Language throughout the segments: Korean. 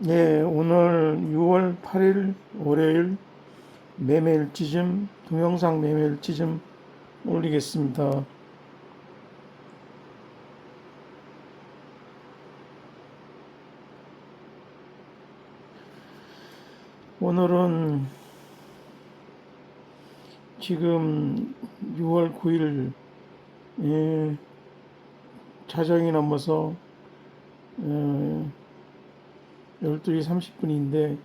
네, 오늘 6월 8일 월요일 매매일지점 동영상 매매일지점 올리겠습니다. 오늘은 지금 6월 9일 자정이 넘어서 12시 30분인데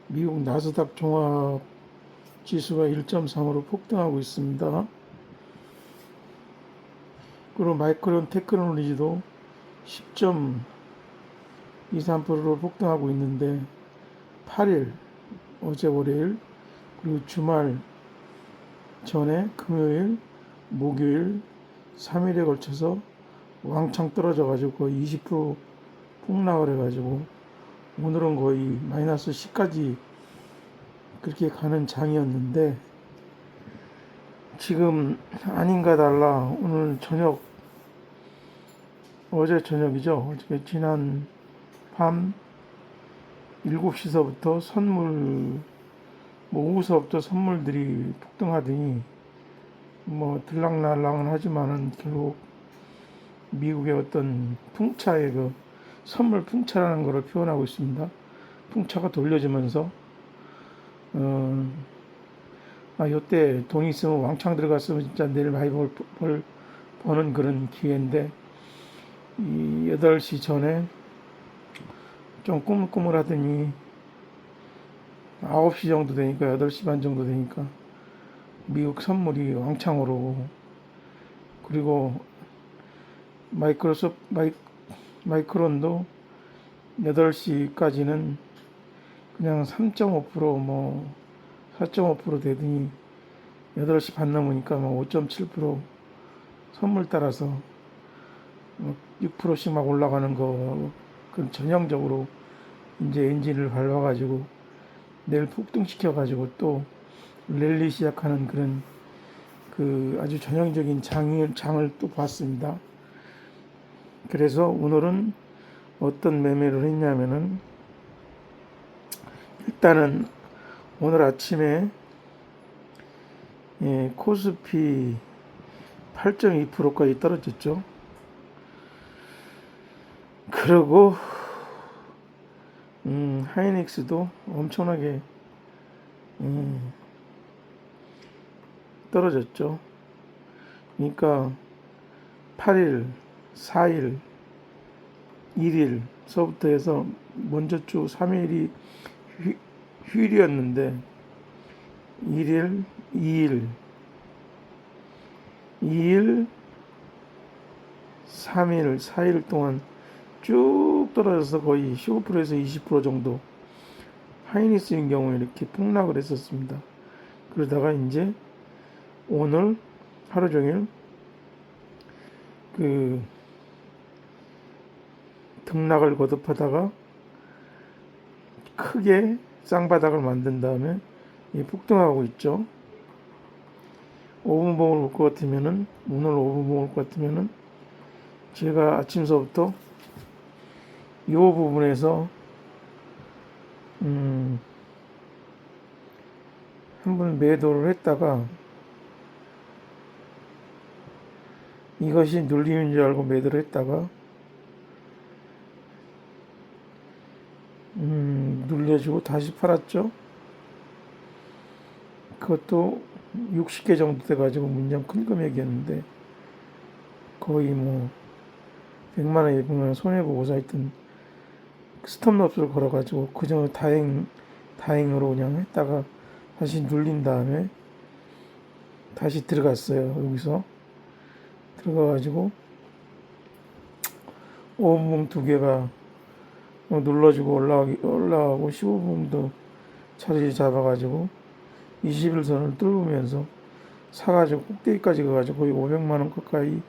미국 나스닥 종합 지수가 1.3으로 폭등하고 있습니다. 그리고 마이크론 테크놀로지도 10.23%로 폭등하고 있는데 8일 어제 월요일 그리고 주말 전에 금요일 목요일 3일에 걸쳐서 왕창 떨어져 가지고 거의 20% 폭락을 해 가지고 오늘은 거의 마이너스 10까지 그렇게 가는 장이었는데 지금 아닌가 달라 오늘 저녁 어제 저녁이죠. 어제 지난 밤 7시서부터 선물 오후서부터 선물들이 폭등하더니 들락날락은 하지만은 결국 미국의 어떤 풍차의 그 선물 풍차라는 것을 표현하고 있습니다. 풍차가 돌려지면서 요때 돈 있으면 왕창 들어갔으면 진짜 내일 많이 버는 그런 기회인데 이 8시 전에 좀 꾸물꾸물하더니 9시 정도 되니까 8시 반 정도 되니까 미국 선물이 왕창 오르고 그리고 마이크론도 8시까지는 그냥 3.5% 4.5% 되더니 8시 반 넘으니까 5.7% 선물 따라서 6%씩 막 올라가는 거 그 전형적으로 이제 엔진을 밟아가지고 내일 폭등시켜가지고 또 랠리 시작하는 그런 그 아주 전형적인 장을 또 봤습니다. 그래서 오늘은 어떤 매매를 했냐면은 일단은 오늘 아침에 코스피 8.2%까지 떨어졌죠. 그리고 하이닉스도 엄청나게 떨어졌죠. 그러니까 8일, 4일, 1일서부터 해서 먼저 주 3일이 휴일이었는데 1일, 2일, 3일, 4일 동안 쭉 떨어져서 거의 15%에서 20% 정도 하이닉스인 경우에 이렇게 폭락을 했었습니다. 그러다가 이제 오늘 하루 종일 그 등락을 거듭하다가 크게 쌍바닥을 만든 다음에 폭등하고 있죠. 5분봉을 볼 것 같으면은 오늘 5분봉을 볼 것 같으면은 제가 아침서부터 이 부분에서 한번 매도를 했다가 이것이 눌림인 줄 알고 매도를 했다가 눌려주고 다시 팔았죠. 그것도 60개 정도 돼가지고 문장 큰 금액이었는데 거의 100만 원, 200만 원 손해보고서 하여튼 스톱로스를 걸어가지고 그저 다행으로 그냥 했다가 다시 눌린 다음에 다시 들어갔어요. 여기서 들어가가지고 5분봉 두 개가 눌러주고 올라가고 15분봉도 자리 잡아가지고 21선을 뚫으면서 사가지고 꼭대기까지 가가지고 거의 500만 원 가까이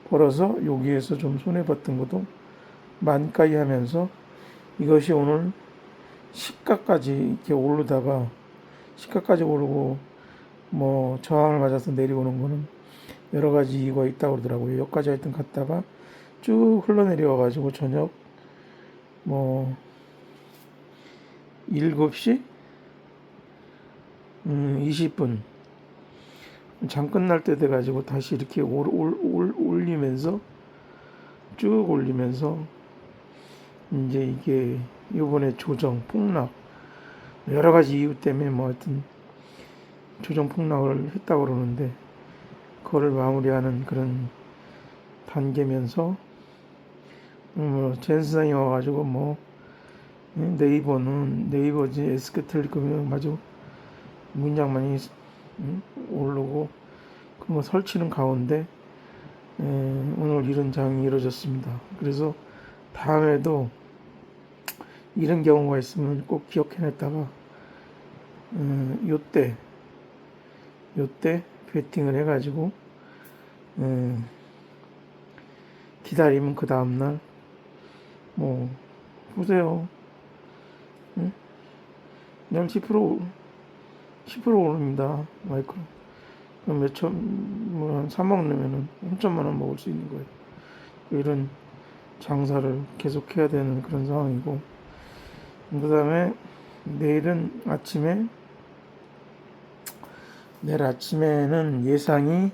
벌어서 여기에서 좀 손해봤던 것도 만가이 하면서 이것이 오늘 시가까지 이렇게 오르다가 시가까지 오르고 저항을 맞아서 내려오는 거는 여러 가지 이유가 있다고 그러더라고요. 여기까지 하여튼 갔다가 쭉 흘러내려와 가지고 저녁 7시 20분 장 끝날 때 돼가지고 다시 이렇게 올리면서 쭉 올리면서 이제 이게 요번에 조정 폭락 여러 가지 이유 때문에 뭐 하여튼 조정 폭락을 했다고 그러는데 그거를 마무리하는 그런 단계면서 뭐 젠슨이 와가지고 뭐 네이버지 SK텔레콤이 아주 문양만이 오르고 그거 설치는 가운데 오늘 이런 장이 이루어졌습니다. 그래서 다음에도 이런 경우가 있으면 꼭 기억해냈다가 요때 베팅을 해가지고 기다리면 그 다음날 뭐 보세요. 그냥 10% 오릅니다. 마이크로. 그럼 뭐한 3억 내면은 3천만 원 먹을 수 있는 거예요. 이런 장사를 계속 해야 되는 그런 상황이고, 그 다음에 내일 아침에는 예상이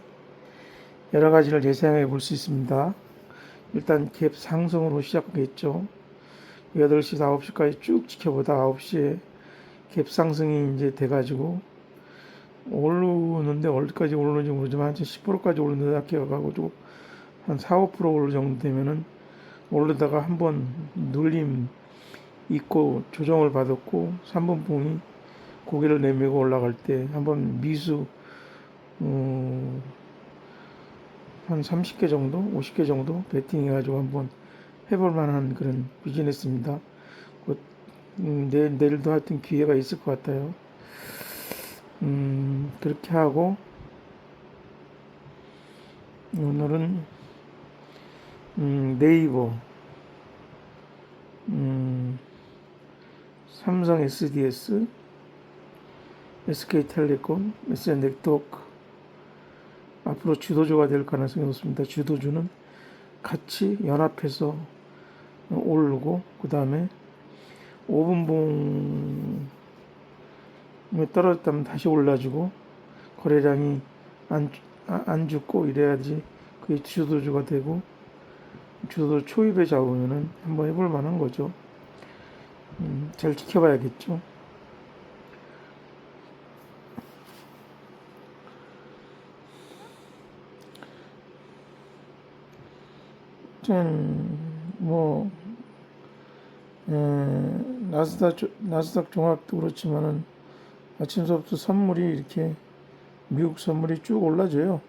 여러 가지를 예상해 볼 수 있습니다. 일단 갭 상승으로 시작하겠죠. 8시, 9시까지 쭉 지켜보다 9시에 갭 상승이 이제 돼가지고 오르는데 어디까지 오르는지 모르지만 한 10%까지 오르는 데 기어가지고 한 4, 5% 오를 정도 되면은 오르다가 한번 눌림 있고 조정을 받았고 3분봉이 고개를 내밀고 올라갈 때 한번 미수 한 30개 정도, 50개 정도 베팅해가지고 한번 해볼 만한 그런 비즈니스입니다. 내일도 하여튼 기회가 있을 것 같아요. 그렇게 하고 오늘은 네이버, 삼성 SDS, SK텔레콤, SN네트워크 앞으로 주도주가 될 가능성이 높습니다. 주도주는 같이 연합해서 오르고 그 다음에 5분봉에 떨어졌다면 다시 올라주고 거래량이 안 죽고 이래야지 그게 주도주가 되고 주도 초입에 잡으면은 한번 해볼 만한 거죠. 잘 지켜봐야겠죠. 뭐 나스닥 종합도 그렇지만은 아침서부터 선물이 이렇게 미국 선물이 쭉 올라줘요.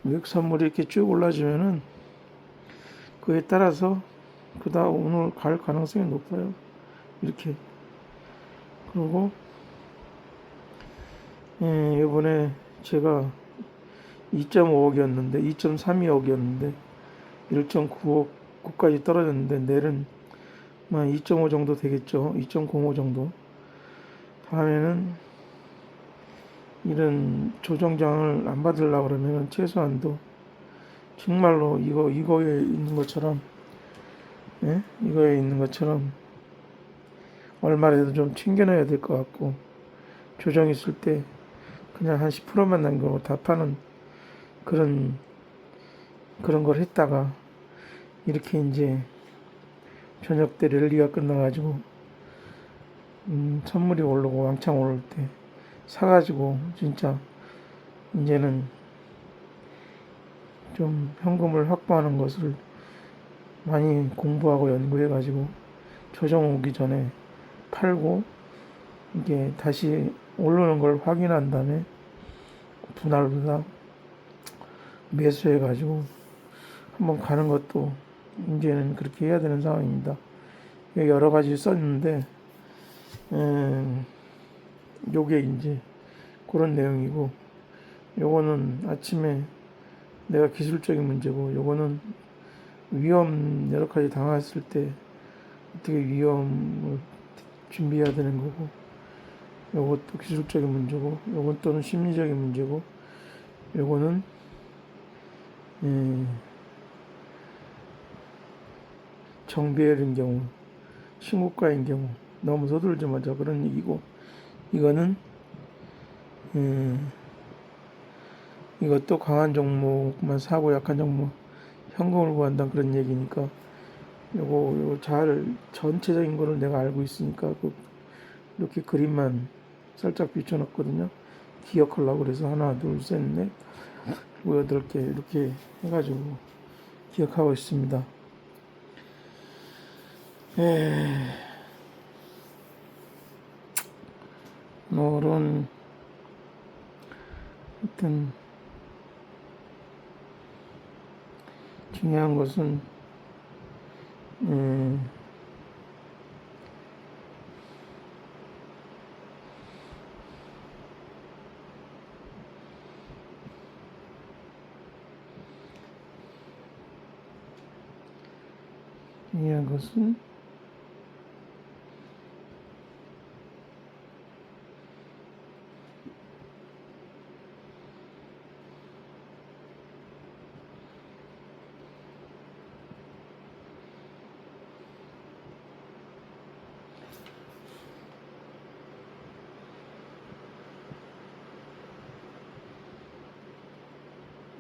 미국 선물이 이렇게 쭉 올라주면은 그에 따라서 그다음 오늘 갈 가능성이 높아요. 이렇게. 그리고 이번에 제가 2.5억이었는데 2.32억이었는데 1.9억까지 떨어졌는데 내일은 2.5 정도 되겠죠. 2.05 정도. 다음에는 이런 조정장을 안 받으려고 그러면 최소한도 정말로 이거에 있는 것처럼 이거에 있는 것처럼 얼마라도 좀 챙겨놔야 될 것 같고 조정 있을 때 그냥 한 10%만 남기고 다 파는 그런 걸 했다가 이렇게 이제 저녁 때 랠리가 끝나가지고 선물이 오르고 왕창 오를 때 사가지고 진짜 이제는 좀 현금을 확보하는 것을 많이 공부하고 연구해가지고 조정 오기 전에 팔고 이게 다시 오르는 걸 확인한 다음에 분할보다 매수해가지고 한번 가는 것도 이제는 그렇게 해야 되는 상황입니다. 여러 가지 썼는데 요게 이제 그런 내용이고 요거는 아침에 내가 기술적인 문제고 요거는 위험 여러 가지 당했을 때 어떻게 위험을 준비해야 되는 거고 요것도 기술적인 문제고 요건 또는 심리적인 문제고 요거는 정배열인 경우 친구과인 경우 너무 서두르지 마자 그런 얘기고, 이거는 이것도 강한 종목만 사고 약한 종목 현금을 구한다 그런 얘기니까, 요거 잘 전체적인 거를 내가 알고 있으니까 이렇게 그림만 살짝 비춰놨거든요. 기억하려고 그래서 하나 둘셋넷 뭐 8개 이렇게 해가지고 기억하고 있습니다. 오늘은 하여튼 중요한 것은 중요한 것은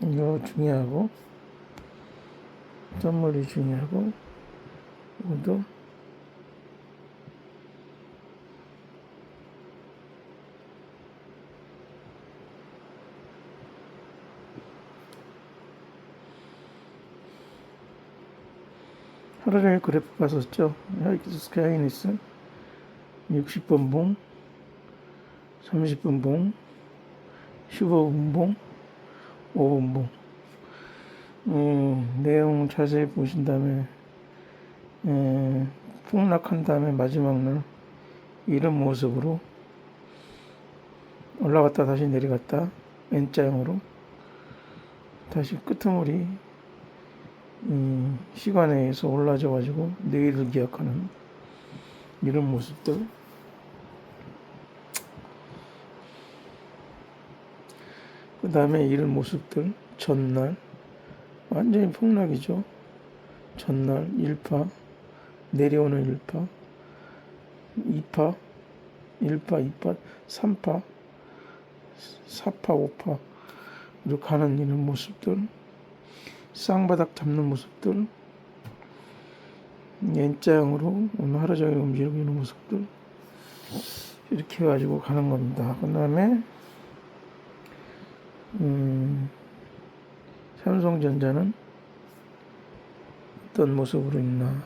이거 중요하고, 선물이 중요하고, 이것도 하루 종일 그래프 봤었죠. 스카이니스 60분 봉, 30분 봉, 15분 봉, 5분 봉. 내용 자세히 보신 다음에 폭락한 다음에 마지막 날 이런 모습으로 올라갔다 다시 내려갔다 N자형으로 다시 끄트머리 시간에 의해서 올라져 가지고 내일을 기약하는 이런 모습들, 그 다음에 이런 모습들, 전날 완전히 폭락이죠. 전날 1파, 내려오는 1파, 2파, 1파, 2파, 3파, 4파, 5파 이렇게 가는 이런 모습들, 쌍바닥 잡는 모습들, N자형으로 오늘 하루 종일 움직이고 있는 모습들, 이렇게 해가지고 가는 겁니다. 그 다음에 삼성전자는 어떤 모습으로 있나.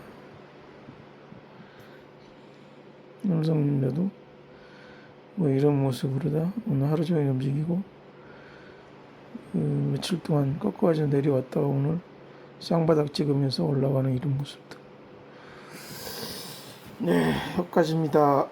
삼성전자도 뭐 이런 모습으로다 오늘 하루 종일 움직이고, 며칠 동안 꺾어가지고 내려왔다가 오늘 쌍바닥 찍으면서 올라가는 이런 모습들. 네, 여기까지입니다.